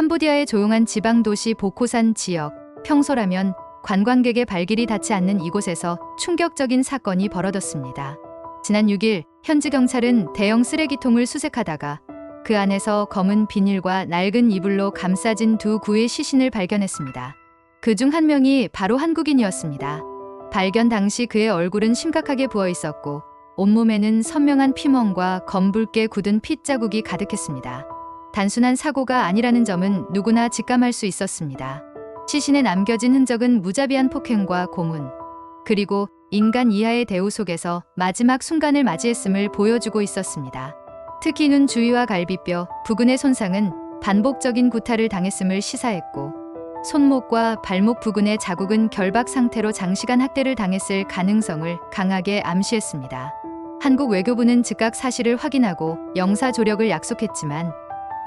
캄보디아의 조용한 지방 도시 보코산 지역. 평소라면 관광객의 발길이 닿지 않는 이곳에서 충격적인 사건이 벌어졌습니다. 지난 6일 현지 경찰은 대형 쓰레기통을 수색하다가 그 안에서 검은 비닐과 낡은 이불로 감싸진 두 구의 시신을 발견했습니다. 그중 한 명이 바로 한국인이었습니다. 발견 당시 그의 얼굴은 심각하게 부어 있었고 온몸에는 선명한 피멍과 검붉게 굳은 핏자국이 가득했습니다. 단순한 사고가 아니라는 점은 누구나 직감할 수 있었습니다. 시신에 남겨진 흔적은 무자비한 폭행과 고문, 그리고 인간 이하의 대우 속에서 마지막 순간을 맞이했음을 보여주고 있었습니다. 특히 눈 주위와 갈비뼈, 부근의 손상은 반복적인 구타를 당했음을 시사했고, 손목과 발목 부근의 자국은 결박 상태로 장시간 학대를 당했을 가능성을 강하게 암시했습니다. 한국 외교부는 즉각 사실을 확인하고 영사 조력을 약속했지만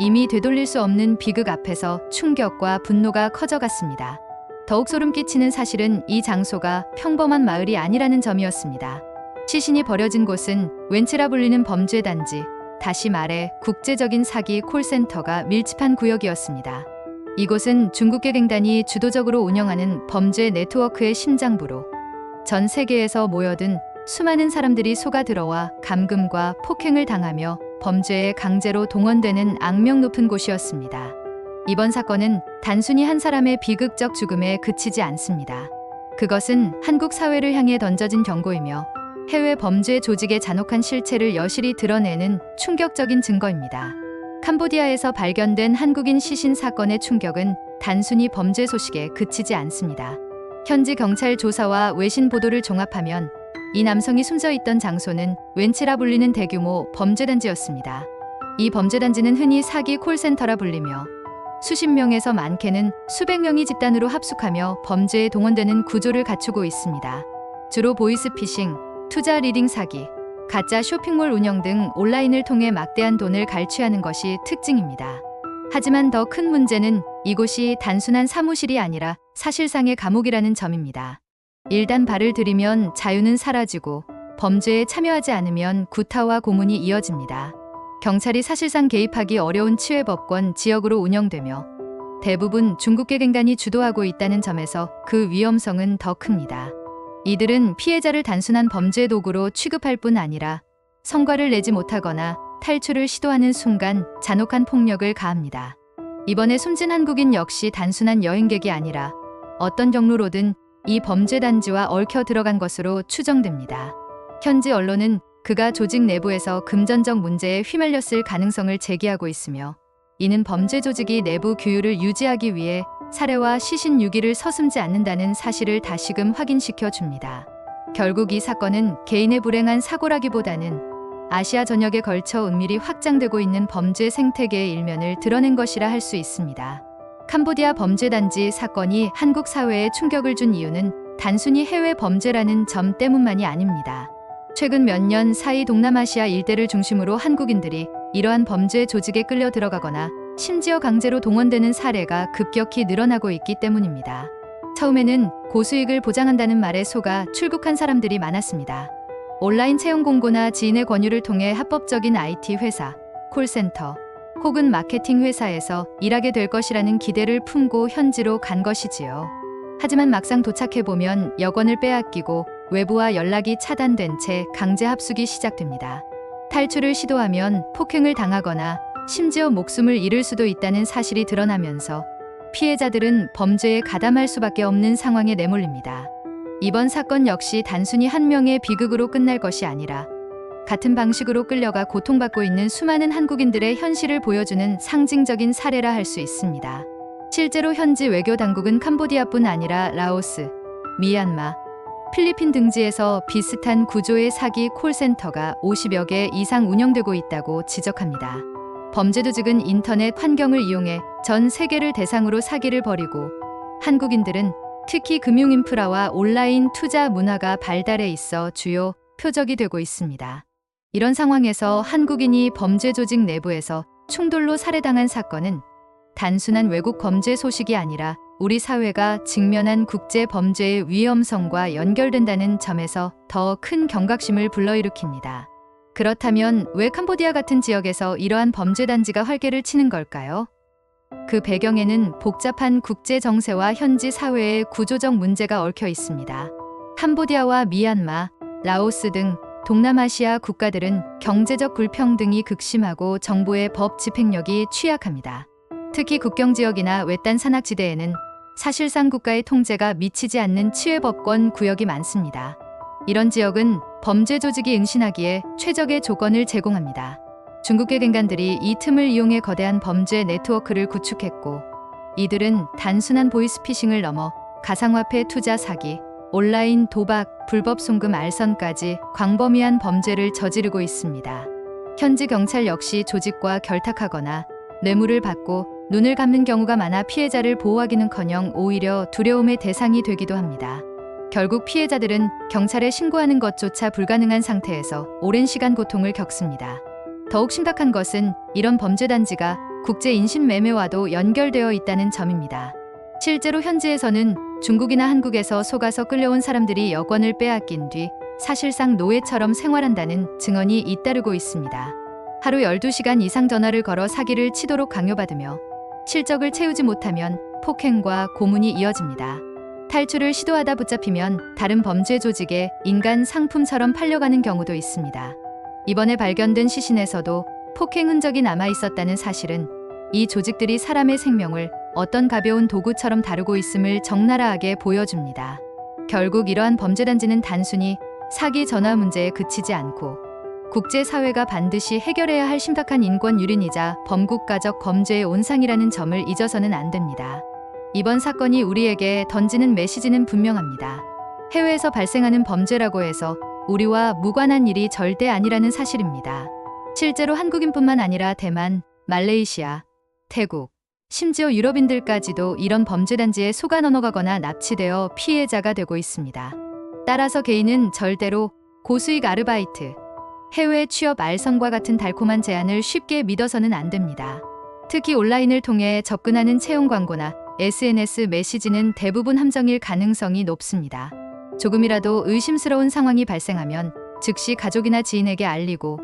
이미 되돌릴 수 없는 비극 앞에서 충격과 분노가 커져갔습니다. 더욱 소름 끼치는 사실은 이 장소가 평범한 마을이 아니라는 점이었습니다. 시신이 버려진 곳은 웬치라 불리는 범죄 단지, 다시 말해 국제적인 사기 콜센터가 밀집한 구역이었습니다. 이곳은 중국계 갱단이 주도적으로 운영하는 범죄 네트워크의 심장부로 전 세계에서 모여든 수많은 사람들이 속아들어와 감금과 폭행을 당하며 범죄에 강제로 동원되는 악명 높은 곳이었습니다. 이번 사건은 단순히 한 사람의 비극적 죽음에 그치지 않습니다. 그것은 한국 사회를 향해 던져진 경고이며 해외 범죄 조직의 잔혹한 실체를 여실히 드러내는 충격적인 증거입니다. 캄보디아에서 발견된 한국인 시신 사건의 충격은 단순히 범죄 소식에 그치지 않습니다. 현지 경찰 조사와 외신 보도를 종합하면 이 남성이 숨져 있던 장소는 웬치라 불리는 대규모 범죄단지였습니다. 이 범죄단지는 흔히 사기 콜센터라 불리며 수십 명에서 많게는 수백 명이 집단으로 합숙하며 범죄에 동원되는 구조를 갖추고 있습니다. 주로 보이스피싱, 투자 리딩 사기, 가짜 쇼핑몰 운영 등 온라인을 통해 막대한 돈을 갈취하는 것이 특징입니다. 하지만 더 큰 문제는 이곳이 단순한 사무실이 아니라 사실상의 감옥이라는 점입니다. 일단 발을 들이면 자유는 사라지고 범죄에 참여하지 않으면 구타와 고문이 이어집니다. 경찰이 사실상 개입하기 어려운 치외법권 지역으로 운영되며 대부분 중국계 갱단이 주도하고 있다는 점에서 그 위험성은 더 큽니다. 이들은 피해자를 단순한 범죄 도구로 취급할 뿐 아니라 성과를 내지 못하거나 탈출을 시도하는 순간 잔혹한 폭력을 가합니다. 이번에 숨진 한국인 역시 단순한 여행객이 아니라 어떤 경로로든 이 범죄 단지와 얽혀 들어간 것으로 추정됩니다. 현지 언론은 그가 조직 내부에서 금전적 문제에 휘말렸을 가능성을 제기하고 있으며 이는 범죄 조직이 내부 규율을 유지하기 위해 살해와 시신 유기를 서슴지 않는다는 사실을 다시금 확인시켜 줍니다. 결국 이 사건은 개인의 불행한 사고라기보다는 아시아 전역에 걸쳐 은밀히 확장되고 있는 범죄 생태계의 일면을 드러낸 것이라 할 수 있습니다. 캄보디아 범죄단지 사건이 한국 사회에 충격을 준 이유는 단순히 해외 범죄라는 점 때문만이 아닙니다. 최근 몇 년 사이 동남아시아 일대를 중심으로 한국인들이 이러한 범죄 조직에 끌려 들어가거나 심지어 강제로 동원되는 사례가 급격히 늘어나고 있기 때문입니다. 처음에는 고수익을 보장한다는 말에 속아 출국한 사람들이 많았습니다. 온라인 채용 공고나 지인의 권유를 통해 합법적인 IT 회사, 콜센터, 혹은 마케팅 회사에서 일하게 될 것이라는 기대를 품고 현지로 간 것이지요. 하지만 막상 도착해보면 여권을 빼앗기고 외부와 연락이 차단된 채 강제 합숙이 시작됩니다. 탈출을 시도하면 폭행을 당하거나 심지어 목숨을 잃을 수도 있다는 사실이 드러나면서 피해자들은 범죄에 가담할 수밖에 없는 상황에 내몰립니다. 이번 사건 역시 단순히 한 명의 비극으로 끝날 것이 아니라 같은 방식으로 끌려가 고통받고 있는 수많은 한국인들의 현실을 보여주는 상징적인 사례라 할 수 있습니다. 실제로 현지 외교 당국은 캄보디아뿐 아니라 라오스, 미얀마, 필리핀 등지에서 비슷한 구조의 사기 콜센터가 50여 개 이상 운영되고 있다고 지적합니다. 범죄 조직은 인터넷 환경을 이용해 전 세계를 대상으로 사기를 벌이고 한국인들은 특히 금융 인프라와 온라인 투자 문화가 발달해 있어 주요 표적이 되고 있습니다. 이런 상황에서 한국인이 범죄 조직 내부에서 충돌로 살해당한 사건은 단순한 외국 범죄 소식이 아니라 우리 사회가 직면한 국제 범죄의 위험성과 연결된다는 점에서 더 큰 경각심을 불러일으킵니다. 그렇다면 왜 캄보디아 같은 지역에서 이러한 범죄 단지가 활개를 치는 걸까요? 그 배경에는 복잡한 국제 정세와 현지 사회의 구조적 문제가 얽혀 있습니다. 캄보디아와 미얀마, 라오스 등 동남아시아 국가들은 경제적 불평등이 극심하고 정부의 법 집행력이 취약합니다. 특히 국경지역이나 외딴 산악지대에는 사실상 국가의 통제가 미치지 않는 치외법권 구역이 많습니다. 이런 지역은 범죄 조직이 응신하기에 최적의 조건을 제공합니다. 중국계 갱단들이 이 틈을 이용해 거대한 범죄 네트워크를 구축했고, 이들은 단순한 보이스피싱을 넘어 가상화폐 투자 사기, 온라인 도박, 불법 송금 알선까지 광범위한 범죄를 저지르고 있습니다. 현지 경찰 역시 조직과 결탁하거나 뇌물을 받고 눈을 감는 경우가 많아 피해자를 보호하기는커녕 오히려 두려움의 대상이 되기도 합니다. 결국 피해자들은 경찰에 신고하는 것조차 불가능한 상태에서 오랜 시간 고통을 겪습니다. 더욱 심각한 것은 이런 범죄 단지가 국제 인신매매와도 연결되어 있다는 점입니다. 실제로 현지에서는 중국이나 한국에서 속아서 끌려온 사람들이 여권을 빼앗긴 뒤 사실상 노예처럼 생활한다는 증언이 잇따르고 있습니다. 하루 12시간 이상 전화를 걸어 사기를 치도록 강요받으며 실적을 채우지 못하면 폭행과 고문이 이어집니다. 탈출을 시도하다 붙잡히면 다른 범죄 조직에 인간 상품처럼 팔려가는 경우도 있습니다. 이번에 발견된 시신에서도 폭행 흔적이 남아 있었다는 사실은 이 조직들이 사람의 생명을 어떤 가벼운 도구처럼 다루고 있음을 적나라하게 보여줍니다. 결국 이러한 범죄단지는 단순히 사기 전화 문제에 그치지 않고 국제사회가 반드시 해결해야 할 심각한 인권 유린이자 범국가적 범죄의 온상이라는 점을 잊어서는 안 됩니다. 이번 사건이 우리에게 던지는 메시지는 분명합니다. 해외에서 발생하는 범죄라고 해서 우리와 무관한 일이 절대 아니라는 사실입니다. 실제로 한국인뿐만 아니라 대만, 말레이시아, 태국, 심지어 유럽인들까지도 이런 범죄단지에 속아 넘어가거나 납치되어 피해자가 되고 있습니다. 따라서 개인은 절대로 고수익 아르바이트, 해외 취업 알선과 같은 달콤한 제안을 쉽게 믿어서는 안 됩니다. 특히 온라인을 통해 접근하는 채용 광고나 SNS 메시지는 대부분 함정일 가능성이 높습니다. 조금이라도 의심스러운 상황이 발생하면 즉시 가족이나 지인에게 알리고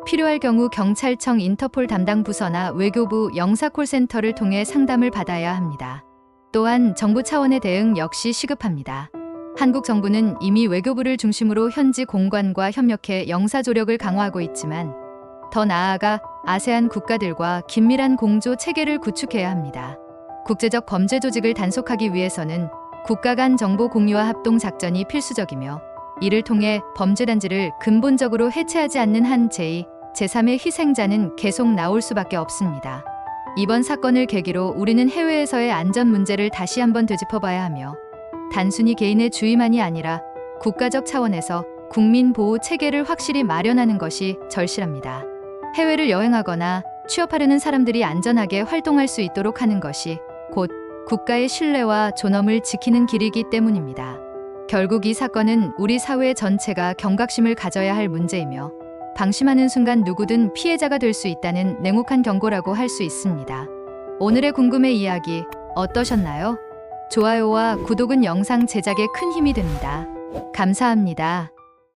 필요할 경우 경찰청 인터폴 담당 부서나 외교부 영사콜센터를 통해 상담을 받아야 합니다. 또한 정부 차원의 대응 역시 시급합니다. 한국 정부는 이미 외교부를 중심으로 현지 공관과 협력해 영사 조력을 강화하고 있지만 더 나아가 아세안 국가들과 긴밀한 공조 체계를 구축해야 합니다. 국제적 범죄 조직을 단속하기 위해서는 국가 간 정보 공유와 합동 작전이 필수적이며 이를 통해 범죄단지를 근본적으로 해체하지 않는 한 제2, 제3의 희생자는 계속 나올 수밖에 없습니다. 이번 사건을 계기로 우리는 해외에서의 안전 문제를 다시 한번 되짚어봐야 하며 단순히 개인의 주의만이 아니라 국가적 차원에서 국민 보호 체계를 확실히 마련하는 것이 절실합니다. 해외를 여행하거나 취업하려는 사람들이 안전하게 활동할 수 있도록 하는 것이 곧 국가의 신뢰와 존엄을 지키는 길이기 때문입니다. 결국 이 사건은 우리 사회 전체가 경각심을 가져야 할 문제이며 방심하는 순간 누구든 피해자가 될 수 있다는 냉혹한 경고라고 할 수 있습니다. 오늘의 궁금해 이야기 어떠셨나요? 좋아요와 구독은 영상 제작에 큰 힘이 됩니다. 감사합니다.